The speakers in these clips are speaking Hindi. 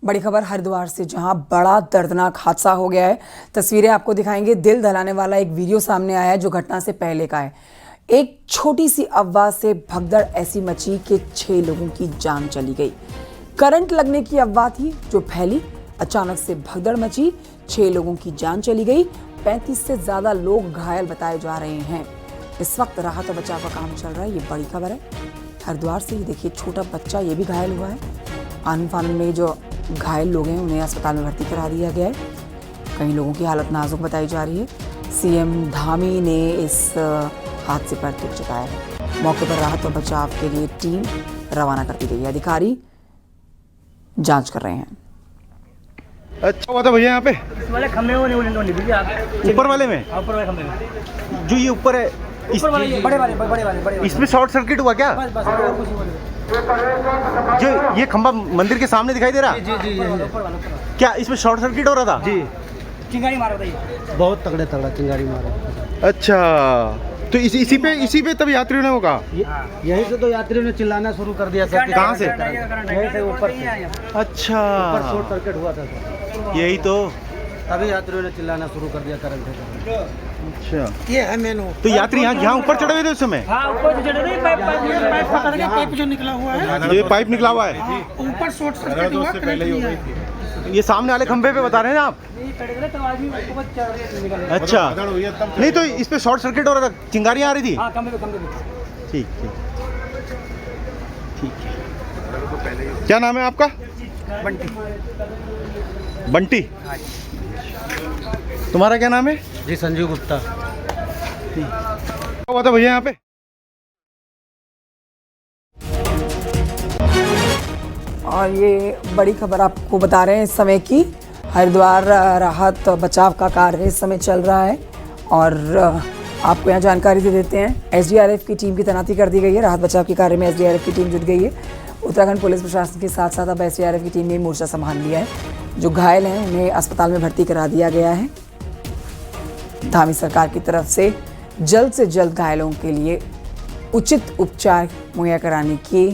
बड़ी खबर हरिद्वार से, जहां बड़ा दर्दनाक हादसा हो गया है। तस्वीरें आपको दिखाएंगे। दिल दहलाने वाला एक वीडियो सामने आया है जो घटना से पहले का है। एक छोटी सी अफवाह से भगदड़ ऐसी मची कि 6 लोगों की जान चली गई। करंट लगने की अफवाह थी जो फैली, अचानक से भगदड़ मची, 6 लोगों की जान चली गई। 35 से ज्यादा लोग घायल बताए जा रहे हैं। इस वक्त राहत और बचाव का काम चल रहा है। ये बड़ी खबर है हरिद्वार से। ये देखिए, छोटा बच्चा ये भी घायल हुआ है। आनन फानन में जो घायल लोग हैं उन्हें अस्पताल में भर्ती करा दिया गया है। कई लोगों की हालत नाजुक बताई जा रही है। सीएम धामी ने इस हादसे पर दुख जताया है। मौके पर राहत और बचाव के लिए टीम रवाना कर दी गई है। अधिकारी जांच कर रहे हैं। अच्छा हुआ था भैया यहाँ पे इस वाले खम्भे वो नहीं दीजिए आप। ऊपर वाले में, ऊपर वाले खम्भे में, जो ये ऊपर है, ऊपर वाले ये बड़े वाले इसमें शॉर्ट सर्किट हुआ क्या? बस और कुछ नहीं बोलिए। जो ये खंभा मंदिर के सामने दिखाई दे रहा, जी ऊपर वाला क्या इसमें शॉर्ट सर्किट हो रहा था? जी, चिंगारी मारा बताइए, बहुत तगड़ा चिंगारी मारा। अच्छा, तो इसी पे तब यात्रियों ने वो कहा। यहीं से तो यात्रियों ने चिल्लाना शुरू कर दिया सर। कहाँ से? यहीं से ऊपर से। अच्छा, ऊपर शॉर्ट सर्किट हुआ था सर, यही तो। तभी यात्रियों ने चिल्लाना शुरू कर दिया करंट है। अच्छा, ये है मेनू। तो यात्री यहाँ ऊपर चढ़े हुए थे उस समय? हाँ, ऊपर चढ़े रहे, पाइप जो निकला हुआ है, ये पाइप निकला हुआ है। ऊपर शॉर्ट सर्किट हुआ, करंट लिया है। ये सामने वाले खंभे पे बता रहे हैं आप? अच्छा, नहीं तो इस पे शॉर्ट सर्किट हो रहा था, चिंगारियाँ आ रही थी। हाँ, खंभे पे। ठीक है। क्या नाम है आपका? बंटी। तुम्हारा क्या नाम है? जी, संजीव गुप्ता। क्या हुआ था भैया यहाँ पे? और ये बड़ी खबर आपको बता रहे हैं इस समय की। हरिद्वार राहत और बचाव का कार्य इस समय चल रहा है और आपको यहाँ जानकारी दे देते हैं। एसडीआरएफ की टीम की तैनाती कर दी गई है। राहत बचाव के कार्य में एसडीआरएफ की टीम जुट गई है। उत्तराखंड पुलिस प्रशासन के साथ साथ अब एसडीआरएफ की टीम ने मोर्चा संभाल लिया है। जो घायल हैं उन्हें अस्पताल में भर्ती करा दिया गया है। धामी सरकार की तरफ से जल्द घायलों के लिए उचित उपचार मुहैया कराने के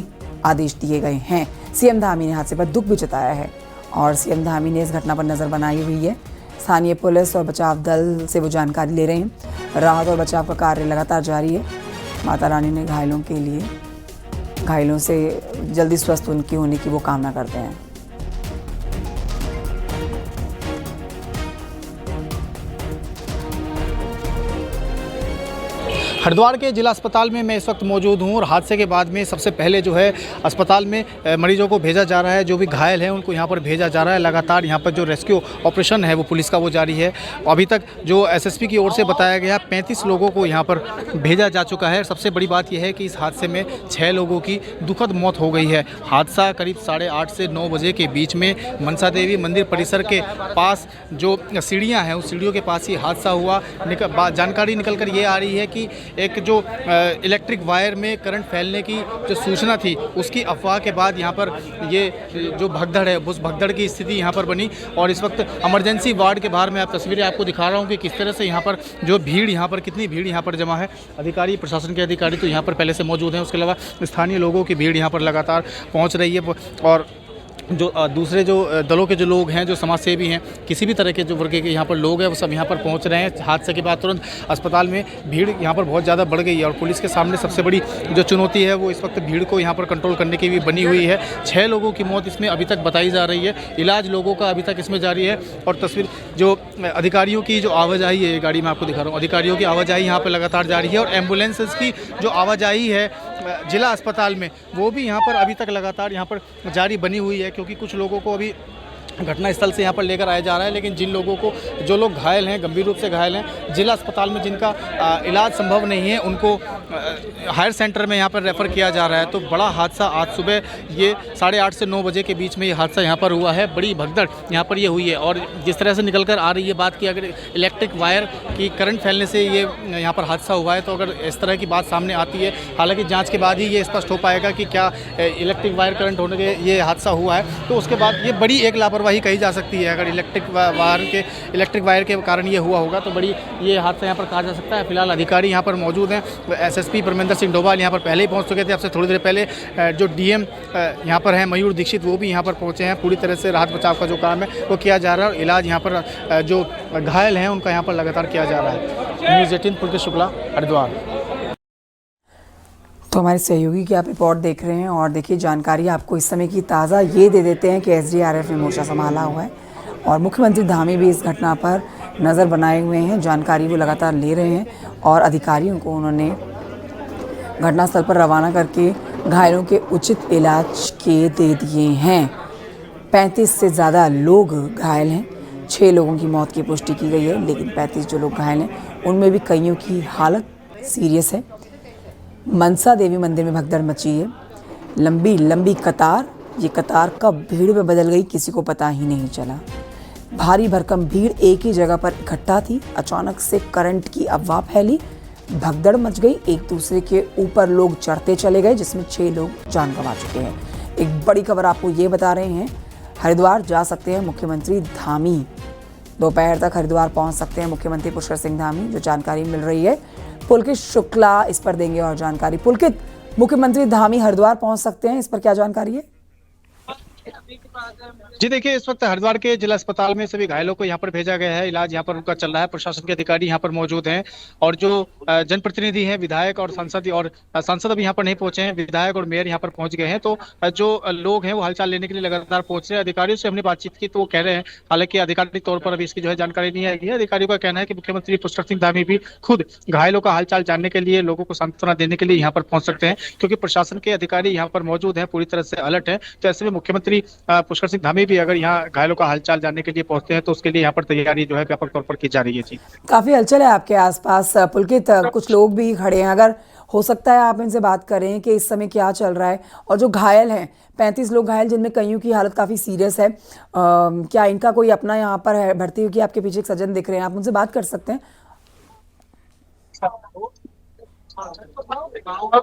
आदेश दिए गए हैं। सीएम धामी ने हादसे पर दुख भी जताया है और सीएम धामी ने इस घटना पर नज़र बनाई हुई है। स्थानीय पुलिस और बचाव दल से वो जानकारी ले रहे हैं। राहत और बचाव का कार्य लगातार जारी है। माता रानी ने घायलों से जल्दी स्वस्थ उनकी होने की वो कामना करते हैं। हरिद्वार के जिला अस्पताल में मैं इस वक्त मौजूद हूँ और हादसे के बाद में सबसे पहले जो है अस्पताल में मरीजों को भेजा जा रहा है। जो भी घायल हैं उनको यहाँ पर भेजा जा रहा है। लगातार यहाँ पर जो रेस्क्यू ऑपरेशन है वो पुलिस का वो जारी है। अभी तक जो एसएसपी की ओर से बताया गया 35 लोगों को यहाँ पर भेजा जा चुका है। सबसे बड़ी बात यह है कि इस हादसे में 6 लोगों की दुखद मौत हो गई है। हादसा करीब 8:30 से 9 बजे के बीच में मनसा देवी मंदिर परिसर के पास जो सीढ़ियाँ हैं उस सीढ़ियों के पास ही हादसा हुआ। जानकारी निकल कर ये आ रही है कि एक जो इलेक्ट्रिक वायर में करंट फैलने की जो सूचना थी उसकी अफवाह के बाद यहाँ पर ये जो भगदड़ है उस भगदड़ की स्थिति यहाँ पर बनी। और इस वक्त इमरजेंसी वार्ड के बाहर मैं आप तस्वीरें आपको दिखा रहा हूँ कि किस तरह से यहाँ पर जो भीड़ यहाँ पर कितनी भीड़ यहाँ पर जमा है। अधिकारी, प्रशासन के अधिकारी तो यहाँ पर पहले से मौजूद हैं। उसके अलावा स्थानीय लोगों की भीड़ यहाँ पर लगातार पहुँच रही है। और जो दूसरे जो दलों के जो लोग हैं, जो समाजसेवी हैं, किसी भी तरह के जो वर्ग के यहाँ पर लोग हैं वो सब यहाँ पर पहुँच रहे हैं। हादसे के बाद तुरंत अस्पताल में भीड़ यहाँ पर बहुत ज़्यादा बढ़ गई है और पुलिस के सामने सबसे बड़ी जो चुनौती है वो इस वक्त भीड़ को यहाँ पर कंट्रोल करने की भी बनी हुई है। 6 लोगों की मौत इसमें अभी तक बताई जा रही है। इलाज लोगों का अभी तक इसमें जारी है। और तस्वीर जो अधिकारियों की जो आवाजाही है, गाड़ी में आपको दिखा रहा हूँ, अधिकारियों की आवाजाही यहाँ पर लगातार जारी है। और एम्बुलेंसेस की जो आवाजाही है जिला अस्पताल में वो भी यहाँ पर अभी तक लगातार यहाँ पर जारी बनी हुई है। क्योंकि कुछ लोगों को अभी घटनास्थल से यहाँ पर लेकर आया जा रहा है, लेकिन जिन लोगों को जो लोग घायल हैं, गंभीर रूप से घायल हैं, जिला अस्पताल में जिनका इलाज संभव नहीं है उनको हायर सेंटर में यहाँ पर रेफ़र किया जा रहा है। तो बड़ा हादसा आज सुबह ये 8:30 से 9 बजे के बीच में ये हादसा यहाँ पर हुआ है। बड़ी भगदड़ यहाँ पर ये हुई है। और जिस तरह से निकल कर आ रही है बात की, अगर इलेक्ट्रिक वायर की करंट फैलने से ये यहाँ पर हादसा हुआ है तो अगर इस तरह की बात सामने आती है, हालाँकि जाँच के बाद ही ये स्पष्ट हो पाएगा कि क्या इलेक्ट्रिक वायर करंट होने के ये हादसा हुआ है। तो उसके बाद ये बड़ी एक लापरवाही लापरवाही कही जा सकती है। अगर इलेक्ट्रिक वायर के कारण ये हुआ होगा तो बड़ी ये हादसा यहाँ पर कहा जा सकता है। फिलहाल अधिकारी यहाँ पर मौजूद हैं। एसएसपी परमिंदर सिंह डोभाल यहाँ पर पहले ही पहुँच चुके थे। अब से थोड़ी देर पहले जो डीएम यहाँ पर हैं मयूर दीक्षित, वो भी यहाँ पर पहुँचे हैं। पूरी तरह से राहत बचाव का जो काम है वो किया जा रहा है और इलाज यहाँ पर जो घायल हैं उनका यहाँ पर लगातार किया जा रहा है। न्यूज़ 18 पुलकित शुक्ला, हरिद्वार। तो हमारे सहयोगी की आप रिपोर्ट देख रहे हैं और देखिए जानकारी आपको इस समय की ताज़ा ये दे देते हैं कि एसडीआरएफ ने मोर्चा संभाला हुआ है और मुख्यमंत्री धामी भी इस घटना पर नज़र बनाए हुए हैं। जानकारी वो लगातार ले रहे हैं और अधिकारियों को उन्होंने घटनास्थल पर रवाना करके घायलों के उचित इलाज के दे दिए हैं। 35 से ज़्यादा लोग घायल हैं। 6 लोगों की मौत की पुष्टि की गई है, लेकिन 35 जो लोग घायल हैं उनमें भी कईयों की हालत सीरियस है। मनसा देवी मंदिर में भगदड़ मची है। लंबी लंबी कतार, ये कतार कब भीड़ में बदल गई किसी को पता ही नहीं चला। भारी भरकम भीड़ एक ही जगह पर इकट्ठा थी। अचानक से करंट की अफवाह फैली, भगदड़ मच गई। एक दूसरे के ऊपर लोग चढ़ते चले गए, जिसमें 6 लोग जान गंवा चुके हैं। एक बड़ी खबर आपको ये बता रहे हैं, हरिद्वार जा सकते हैं मुख्यमंत्री धामी। दोपहर तक हरिद्वार पहुंच सकते हैं मुख्यमंत्री पुष्कर सिंह धामी, जो जानकारी मिल रही है। पुलकित शुक्ला इस पर देंगे और जानकारी। पुलकित, मुख्यमंत्री धामी हरिद्वार पहुंच सकते हैं, इस पर क्या जानकारी है? जी देखिए, इस वक्त हरिद्वार के जिला अस्पताल में सभी घायलों को यहाँ पर भेजा गया है। इलाज यहाँ पर उनका चल रहा है। प्रशासन के अधिकारी यहाँ पर मौजूद हैं और जो जनप्रतिनिधि हैं, विधायक और सांसद अभी यहाँ पर नहीं पहुंचे हैं। विधायक और मेयर यहाँ पर पहुंच गए हैं। तो जो लोग हैं वो हालचाल लेने के लिए लगातार पहुंच रहे हैं। अधिकारियों से हमने बातचीत की तो वो कह रहे हैं, हालांकि आधिकारिक तौर पर अभी इसकी जो है जानकारी नहीं आई है। अधिकारियों का कहना है कि मुख्यमंत्री पुष्कर सिंह धामी भी खुद घायलों का हालचाल जानने के लिए, लोगों को सांत्वना देने के लिए यहाँ पर पहुंच सकते हैं, क्योंकि प्रशासन के अधिकारी यहाँ पर मौजूद हैं, पूरी तरह से अलर्ट है। तो ऐसे में मुख्यमंत्री पुष्कर सिंह धामी भी अगर यहाँ घायलों का हालचाल जानने के लिए पहुंचते हैं तो उसके लिए यहाँ पर तैयारी जो है व्यापक तौर पर की जा रही है। जी, काफी हलचल है आपके आसपास पुलकित, कुछ लोग भी खड़े हैं। अगर हो सकता है आप इनसे बात करें कि इस समय क्या चल रहा है और जो घायल हैं, 35 लोग घायल जिनमें कईयों की हालत काफी सीरियस है, क्या इनका कोई अपना यहाँ पर है भर्ती हुई? आपके पीछे एक सज्जन दिख रहे हैं, आप उनसे बात कर सकते हैं।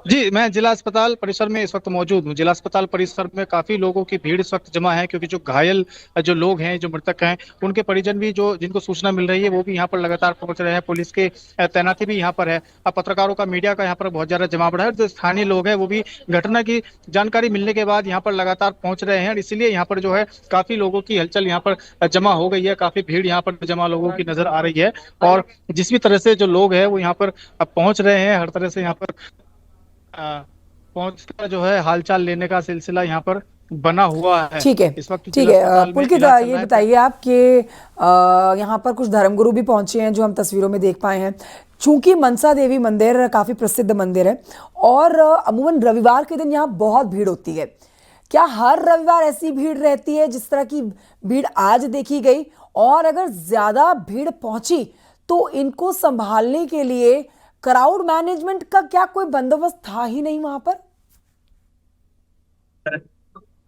जी, मैं जिला अस्पताल परिसर में इस वक्त मौजूद हूँ। जिला अस्पताल परिसर में काफी लोगों की भीड़ इस वक्त जमा है, क्योंकि जो घायल जो लोग हैं, जो मृतक हैं, उनके परिजन भी जो जिनको सूचना मिल रही है वो भी यहाँ पर लगातार पहुंच रहे हैं। पुलिस के तैनाती भी यहाँ पर है। अब पत्रकारों का, मीडिया का यहाँ पर बहुत ज्यादा जमावड़ा है। जो स्थानीय लोग हैं वो भी घटना की जानकारी मिलने के बाद यहाँ पर लगातार पहुंच रहे हैं और इसीलिए यहाँ पर जो है काफी लोगों की हलचल यहाँ पर जमा हो गई है। काफी भीड़ यहाँ पर जमा लोगों की नजर आ रही है और जिस भी तरह से जो लोग हैं वो यहाँ पर पहुंच रहे हैं, हर तरह से यहाँ पर पहुंचकर जो है हालचाल लेने का सिलसिला यहाँ पर बना हुआ है। ठीक है, इस वक्त ठीक है पुलकित, ये बताइए आप कि यहाँ पर कुछ धर्मगुरु भी पहुंचे हैं जो हम तस्वीरों में देख पाए हैं। चूंकि मनसा देवी मंदिर काफी प्रसिद्ध मंदिर है और अमूमन रविवार के दिन यहाँ बहुत भीड़ होती है, क्या हर रविवार ऐसी भीड़ रहती है जिस तरह की भीड़ आज देखी गई? और अगर ज्यादा भीड़ पहुंची तो इनको संभालने के लिए क्राउड मैनेजमेंट का क्या कोई बंदोबस्त था ही नहीं वहां पर?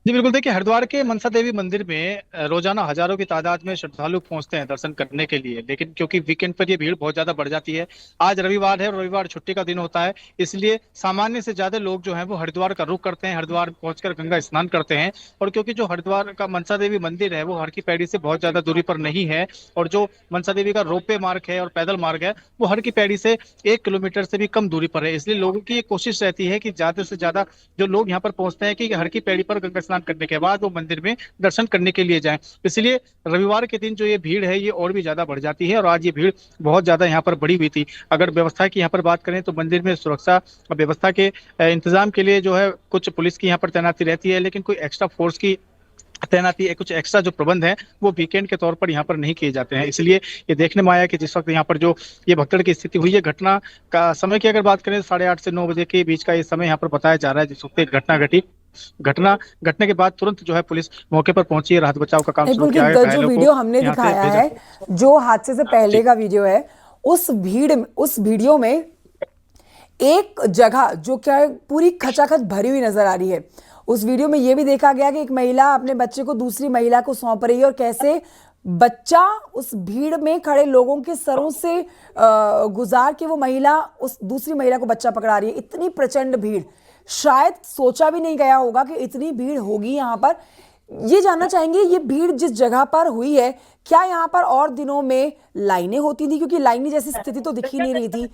जी बिल्कुल, देखिए हरिद्वार के मनसा देवी मंदिर में रोजाना हजारों की तादाद में श्रद्धालु पहुंचते हैं दर्शन करने के लिए, लेकिन क्योंकि वीकेंड पर ये भीड़ बहुत ज्यादा बढ़ जाती है। आज रविवार है और रविवार छुट्टी का दिन होता है, इसलिए सामान्य से ज्यादा लोग जो हैं वो हरिद्वार का रुख करते हैं, हरिद्वार पहुंचकर गंगा स्नान करते हैं। और क्योंकि जो हरिद्वार का मनसा देवी मंदिर है वो हर की पैड़ी से बहुत ज्यादा दूरी पर नहीं है और जो मनसा देवी का रोपवे मार्ग है और पैदल मार्ग है वो हर की पैड़ी से 1 किलोमीटर से भी कम दूरी पर है, इसलिए लोगों की ये कोशिश रहती है कि ज्यादा से ज्यादा जो लोग यहाँ पर पहुंचते हैं कि हर की पैड़ी पर गंगा स्नान करने के बाद वो मंदिर में दर्शन करने के लिए जाएं। इसलिए रविवार के दिन जो ये भीड़ है ये और भी ज्यादा बढ़ जाती है और आज ये भीड़ बहुत ज्यादा यहाँ पर बढ़ी हुई थी। अगर व्यवस्था की यहाँ पर बात करें तो मंदिर में सुरक्षा व्यवस्था के इंतजाम के लिए जो है कुछ पुलिस की यहाँ पर तैनाती रहती है, लेकिन कोई एक्स्ट्रा फोर्स की तैनाती है, कुछ एक्स्ट्रा जो प्रबंध है वो वीकेंड के तौर पर यहाँ पर नहीं किए जाते हैं। इसलिए ये देखने में आया कि जिस वक्त यहाँ पर जो ये भगदड़ की स्थिति हुई है, घटना का समय की अगर बात करें 8:30 से 9 बजे के बीच का ये समय यहाँ पर बताया जा रहा है जिस वक्त घटना घटी। घटने के बाद तुरंत जो है पुलिस मौके पर पहुंची है, राहत बचाव का काम शुरू किया है। जो वीडियो हमने दिखाया है, जो हादसे से पहले का वीडियो है, उस वीडियो में एक जगह जो क्या है पूरी खचाखच भरी हुई नजर आ रही है। उस वीडियो में यह भी देखा गया कि एक महिला अपने बच्चे को दूसरी महिला को सौंप रही है और कैसे बच्चा उस भीड़ में खड़े लोगों के सरों से गुजार के वो महिला उस दूसरी महिला को बच्चा पकड़ा रही है। इतनी प्रचंड भीड़, शायद सोचा भी नहीं गया होगा कि इतनी भीड़ होगी यहाँ पर। ये जानना चाहेंगे, ये भीड़ जिस जगह पर हुई है, क्या यहाँ पर और दिनों में लाइनें होती थी? क्योंकि लाइनें जैसी स्थिति तो दिख ही नहीं रही थी।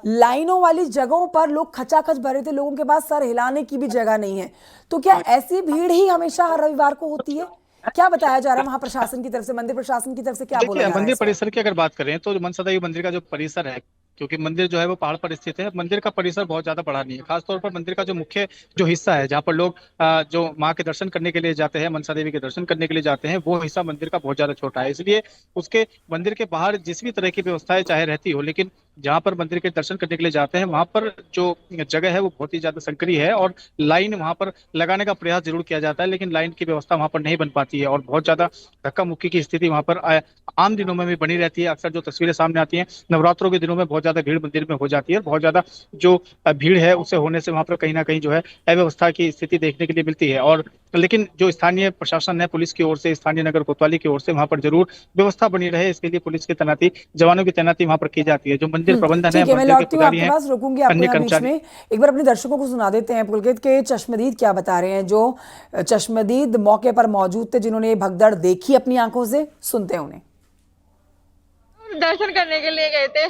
लाइनों वाली जगहों पर लोग खचाखच भरे थे, लोगों के पास सर हिलाने की भी जगह नहीं है। तो क्या ऐसी भीड़ ही हमेशा हर रविवार को होती है? क्या बताया जा रहा है वहां प्रशासन की तरफ से, मंदिर प्रशासन की तरफ से क्या बोला जा रहा है? मंदिर परिसर की अगर बात करें तो मनसा देवी मंदिर का जो परिसर है, क्योंकि मंदिर जो है वो पहाड़ पर स्थित है, मंदिर का परिसर बहुत ज्यादा बड़ा नहीं है। खासतौर पर मंदिर का जो मुख्य जो हिस्सा है, जहाँ पर लोग जो माँ के दर्शन करने के लिए जाते हैं, मनसा देवी के दर्शन करने के लिए जाते हैं, वो हिस्सा मंदिर का बहुत ज्यादा छोटा है। इसलिए उसके मंदिर के बाहर जिस भी तरह की व्यवस्थाएं चाहे रहती हो, लेकिन जहाँ पर मंदिर के दर्शन करने के लिए जाते हैं वहां पर जो जगह है वो बहुत ही ज्यादा संकरी है, और लाइन वहां पर लगाने का प्रयास जरूर किया जाता है, लेकिन लाइन की व्यवस्था वहां पर नहीं बन पाती है और बहुत ज्यादा धक्का मुक्की की स्थिति वहां पर आम दिनों में भी बनी रहती है। अक्सर जो तस्वीरें सामने आती हैं, नवरात्रों के दिनों में बहुत ज्यादा भीड़ मंदिर में हो जाती है, बहुत ज्यादा जो भीड़ है उससे होने से वहां पर कहीं ना कहीं जो है अव्यवस्था की स्थिति देखने के लिए मिलती है। और लेकिन जो स्थानीय प्रशासन है, पुलिस की ओर से, स्थानीय नगर कोतवाली की ओर से वहां पर जरूर व्यवस्था बनी रहे, इसके लिए पुलिस की तैनाती, जवानों की तैनाती वहां पर की जाती है। जो मंदिर प्रबंधन है, ठीक है, मैं मंदिर के लौटती हूँ पुजारी आपके हैं, पास, रोकूंगी आपको अन्य यहाँ बीच कर्मचारी। में। एक बार अपने दर्शकों को सुना देते हैं पुलकित के चश्मदीद क्या बता रहे हैं, जो चश्मदीद मौके पर मौजूद थे, जिन्होंने ये भगदड़ देखी अपनी आंखों से। सुनते हैं उन्हें। दर्शन करने के लिए गए थे,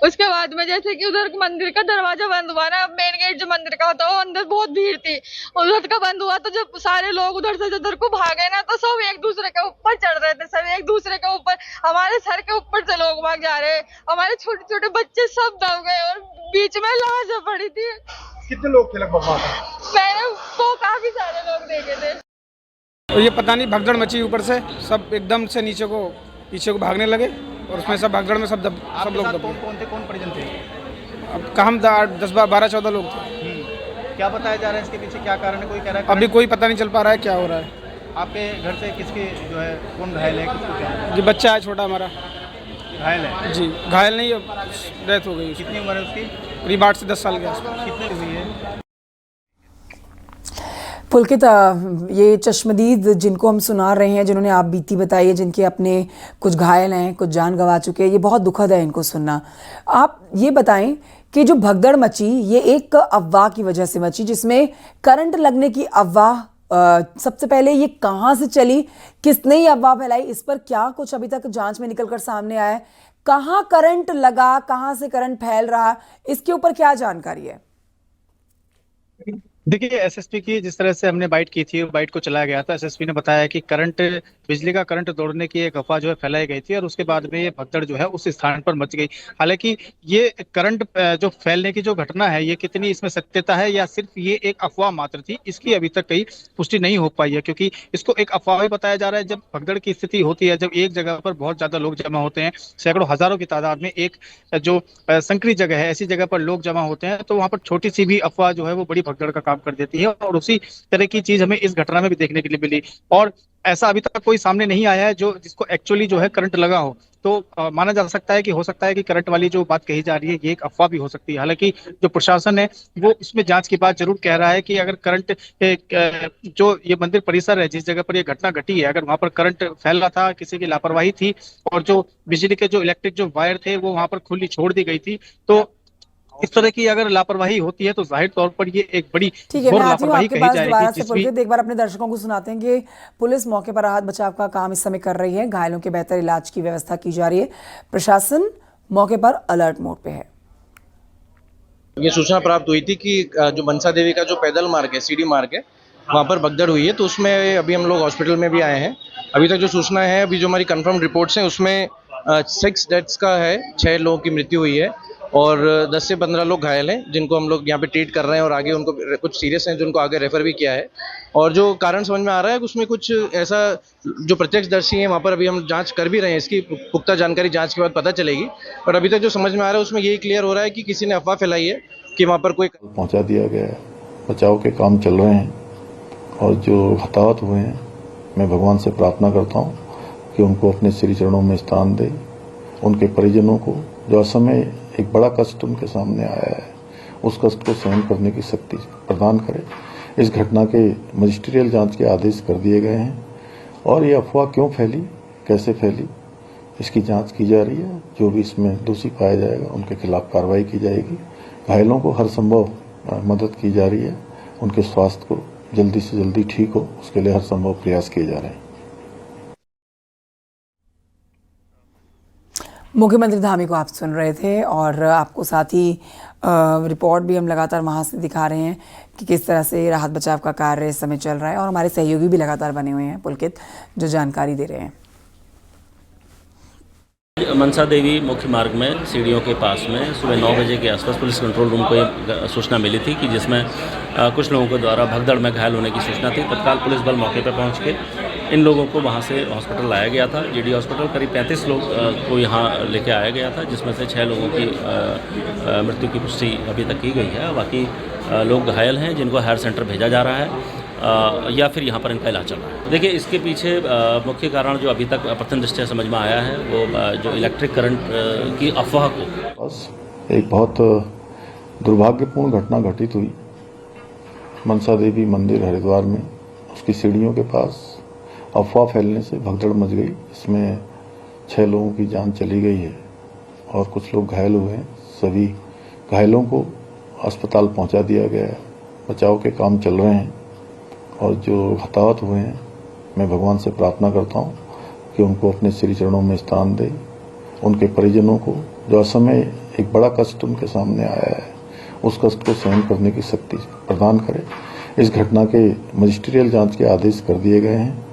उसके बाद में जैसे कि उधर मंदिर का दरवाजा बंद हुआ ना, मेन गेट जो मंदिर का होता है, अंदर बहुत भीड़ थी, उधर का बंद हुआ तो जब सारे लोग उधर से उधर को भागे ना, तो सब एक दूसरे के ऊपर चढ़ रहे थे, सब एक दूसरे के ऊपर, हमारे सर के ऊपर से लोग भाग जा रहे, हमारे छोटे छोटे बच्चे सब दब गए और बीच में लाश पड़ी थी। कितने लोग थे लगभग वहां पर? मैंने वो काफी सारे लोग देखे थे। तो ये पता नहीं भगदड़ मची ऊपर से, सब एकदम से नीचे को पीछे को भागने लगे और उसमें सब भगदड़ में सब लोग दब गए। कौन थे, कौन परिजन थे? अब हम 10 12 14 लोग थे। क्या बताया जा रहा है इसके पीछे, क्या कारण है? कोई कह रहा है अभी कोई पता नहीं चल पा रहा है क्या हो रहा है। आपके घर से किसके जो है कौन घायल है, किसको क्या है? जी बच्चा है छोटा हमारा, घायल है। जी घायल नहीं, डेथ हो गई। कितनी उम्र है उसकी? करीब 8 से 10 साल के आसपास। कितनी हुई है? पुलकित, ये चश्मदीद जिनको हम सुना रहे हैं, जिन्होंने आप बीती बताई है, जिनके अपने कुछ घायल हैं, कुछ जान गंवा चुके हैं, ये बहुत दुखद है इनको सुनना। आप ये बताएं कि जो भगदड़ मची, ये एक अफवाह की वजह से मची, जिसमें करंट लगने की अफवाह, सबसे पहले ये कहाँ से चली, किसने ये अफवाह फैलाई, इस पर क्या कुछ अभी तक जांच में निकलकर सामने आया है? कहाँ करंट लगा, कहाँ से करंट फैल रहा, इसके ऊपर क्या जानकारी है? देखिए, एसएसपी की जिस तरह से हमने बाइट की थी, बाइट को चलाया गया था, एसएसपी ने बताया कि बिजली का करंट दौड़ने की एक अफवाह जो है फैलाई गई थी और उसके बाद में ये भगदड़ जो है उस स्थान पर मच गई। हालांकि ये करंट जो फैलने की जो घटना है, ये कितनी इसमें सत्यता है या सिर्फ ये एक अफवाह मात्र थी, इसकी अभी तक कहीं पुष्टि नहीं हो पाई है, क्योंकि इसको एक अफवाह ही बताया जा रहा है। जब भगदड़ की स्थिति होती है, जब एक जगह पर बहुत ज्यादा लोग जमा होते हैं, सैकड़ों हजारों की तादाद में एक जो संकरी जगह है, ऐसी जगह पर लोग जमा होते हैं, तो वहां पर छोटी सी भी अफवाह जो है वो बड़ी भगदड़ का काम कर देती है। और उसी तरह की चीज हमें इस घटना में भी देखने के लिए मिली, और ऐसा अभी तक कोई सामने नहीं आया है जो जिसको एक्चुअली जो है करंट लगा हो। तो माना जा सकता है कि हो सकता है कि करंट वाली जो बात कही जा रही है ये एक अफवाह भी हो सकती है। हालांकि जो प्रशासन है वो इसमें जांच की बात जरूर कह रहा है कि अगर करंट जो ये मंदिर परिसर है, जिस जगह पर ये घटना घटी है, अगर वहां पर करंट फैल रहा था, किसी की लापरवाही थी और जो बिजली के जो इलेक्ट्रिक जो वायर थे वो वहां पर खुली छोड़ दी गई थी, तो इस तरह की अगर लापरवाही होती है तो जाहिर तौर पर ये एक बड़ी ठीक है, मैं आती हूँ आपके पास दोबारा से। जिसमें पुलकित, एक बार अपने दर्शकों को सुनाते हैं कि पुलिस मौके पर राहत बचाव का काम इस समय कर रही है, घायलों के बेहतर इलाज की व्यवस्था की जा रही है, प्रशासन मौके पर अलर्ट मोड पे है। ये सूचना प्राप्त हुई थी कि जो मनसा देवी का जो पैदल मार्ग है, सीढ़ी मार्ग है, वहाँ पर भगदड़ हुई है, तो उसमें अभी हम लोग हॉस्पिटल में भी आए हैं। अभी तक जो सूचना है, अभी जो हमारी कंफर्म रिपोर्ट्स हैं उसमें 6 डेथ्स का है, 6 लोगों की मृत्यु हुई है और 10 से 15 लोग घायल हैं, जिनको हम लोग यहाँ पे ट्रीट कर रहे हैं और आगे उनको कुछ सीरियस हैं जिनको आगे रेफर भी किया है। और जो कारण समझ में आ रहा है उसमें कुछ ऐसा जो प्रत्यक्षदर्शी हैं वहाँ पर अभी हम जांच कर भी रहे हैं, इसकी पुख्ता जानकारी जांच के बाद पता चलेगी। पर अभी तक जो समझ में आ रहा है उसमें यही क्लियर हो रहा है कि किसी ने अफवाह फैलाई है कि वहाँ पर कोई पहुँचा दिया गया है। बचाव के काम चल रहे हैं और जो हताहत हुए हैं, मैं भगवान से प्रार्थना करता हूँ कि उनको अपने श्री चरणों में स्थान दे। उनके परिजनों को जो असमय एक बड़ा कष्ट उनके सामने आया है, उस कष्ट को सहन करने की शक्ति प्रदान करे। इस घटना के मजिस्ट्रियल जांच के आदेश कर दिए गए हैं और ये अफवाह क्यों फैली, कैसे फैली, इसकी जांच की जा रही है। जो भी इसमें दोषी पाया जाएगा उनके खिलाफ कार्रवाई की जाएगी। घायलों को हर संभव मदद की जा रही है, उनके स्वास्थ्य को जल्दी से जल्दी ठीक हो, उसके लिए हर संभव प्रयास किए जा रहे हैं। मुख्यमंत्री धामी को आप सुन रहे थे और आपको साथ ही रिपोर्ट भी हम लगातार वहाँ से दिखा रहे हैं कि किस तरह से राहत बचाव का कार्य इस समय चल रहा है और हमारे सहयोगी भी लगातार बने हुए हैं पुलकित, जो जानकारी दे रहे हैं। मनसा देवी मुख्य मार्ग में सीढ़ियों के पास में सुबह 9 बजे के आसपास पुलिस कंट्रोल रूम को एक सूचना मिली थी कि जिसमें कुछ लोगों के द्वारा भगदड़ में घायल होने की सूचना थी। तत्काल पुलिस बल मौके पर पहुंच के इन लोगों को वहां से हॉस्पिटल लाया गया था। जीडी हॉस्पिटल करीब 35 लोग को यहां लेके आया गया था, जिसमें से 6 लोगों की मृत्यु की पुष्टि अभी तक की गई है। बाकी लोग घायल हैं जिनको हायर सेंटर भेजा जा रहा है या फिर यहाँ पर इनका इलाज चल रहा है। देखिए, इसके पीछे मुख्य कारण जो अभी तक प्रथम दृष्टया समझ में आया है वो जो इलेक्ट्रिक करंट की अफवाह को एक बहुत दुर्भाग्यपूर्ण घटना घटित हुई मनसा देवी मंदिर हरिद्वार में। उसकी सीढ़ियों के पास अफवाह फैलने से भगदड़ मच गई। इसमें 6 लोगों की जान चली गई है और कुछ लोग घायल हुए हैं। सभी घायलों को अस्पताल पहुंचा दिया गया है। बचाव के काम चल रहे हैं और जो हताहत हुए हैं, मैं भगवान से प्रार्थना करता हूं कि उनको अपने श्री चरणों में स्थान दे। उनके परिजनों को जो असमय एक बड़ा कष्ट उनके सामने आया है, उस कष्ट को सहन करने की शक्ति प्रदान करे। इस घटना के मजिस्ट्रियल जांच के आदेश कर दिए गए हैं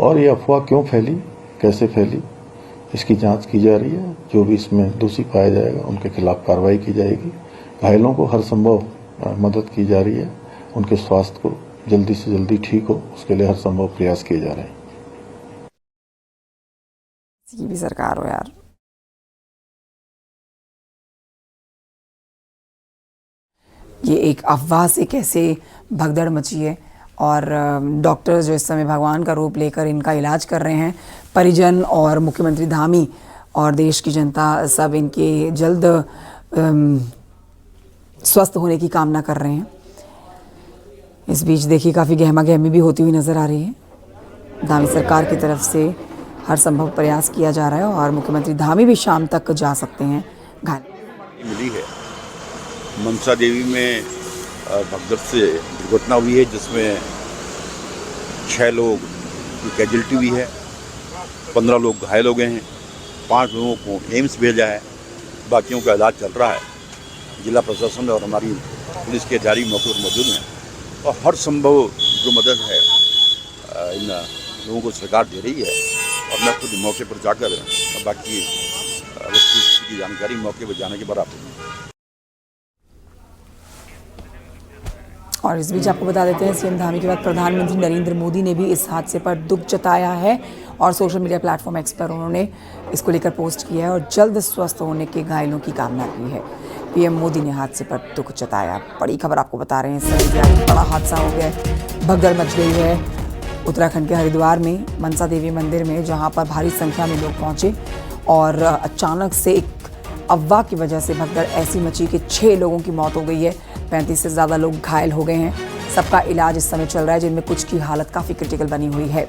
और ये अफवाह क्यों फैली, कैसे फैली, इसकी जांच की जा रही है। जो भी इसमें दोषी पाया जाएगा उनके खिलाफ कार्रवाई की जाएगी। घायलों को हर संभव मदद की जा रही है। उनके स्वास्थ्य को जल्दी से जल्दी ठीक हो, उसके लिए हर संभव प्रयास किए जा रहे हैं। ये भी सरकार हो यार। ये एक अफवाह से कैसे भगदड़ मची है और डॉक्टर जो इस समय भगवान का रूप लेकर इनका इलाज कर रहे हैं। परिजन और मुख्यमंत्री धामी और देश की जनता सब इनके जल्द स्वस्थ होने की कामना कर रहे हैं। इस बीच देखिए काफ़ी गहमा गहमी भी होती हुई नज़र आ रही है। धामी सरकार की तरफ से हर संभव प्रयास किया जा रहा है और मुख्यमंत्री धामी भी शाम तक जा सकते हैं। घायल मिली है मनसा देवी में भगदड़ से दुर्घटना हुई है, जिसमें 6 लोग की कैजुअल्टी हुई है, 15 लोग घायल हो गए हैं, 5 लोगों को एम्स भेजा है, बाकियों का इलाज चल रहा है। जिला प्रशासन और हमारी पुलिस के अधिकारी मौके पर मौजूद हैं और हर संभव जो मदद है इन लोगों को सरकार दे रही है और मैं खुद मौके पर जाकर बाकी रेस्क्यू की जानकारी मौके पर जाने के बाद आपको। और इस बीच आपको बता देते हैं, सीएम धामी के बाद प्रधानमंत्री नरेंद्र मोदी ने भी इस हादसे पर दुख जताया है और सोशल मीडिया प्लेटफॉर्म एक्स पर उन्होंने इसको लेकर पोस्ट किया है और जल्द स्वस्थ होने के घायलों की कामना की है। पीएम मोदी ने हादसे पर दुख जताया। बड़ी खबर आपको बता रहे हैं, सभी बड़ा हादसा हो गया है, भगदड़ मच गई है उत्तराखंड के हरिद्वार में मनसा देवी मंदिर में, जहां पर भारी संख्या में लोग पहुंचे और अचानक से एक अफवाह की वजह से भगदड़ ऐसी मची कि 6 लोगों की मौत हो गई है, 35 से ज़्यादा लोग घायल हो गए हैं। सबका इलाज इस समय चल रहा है, जिनमें कुछ की हालत काफ़ी क्रिटिकल बनी हुई है।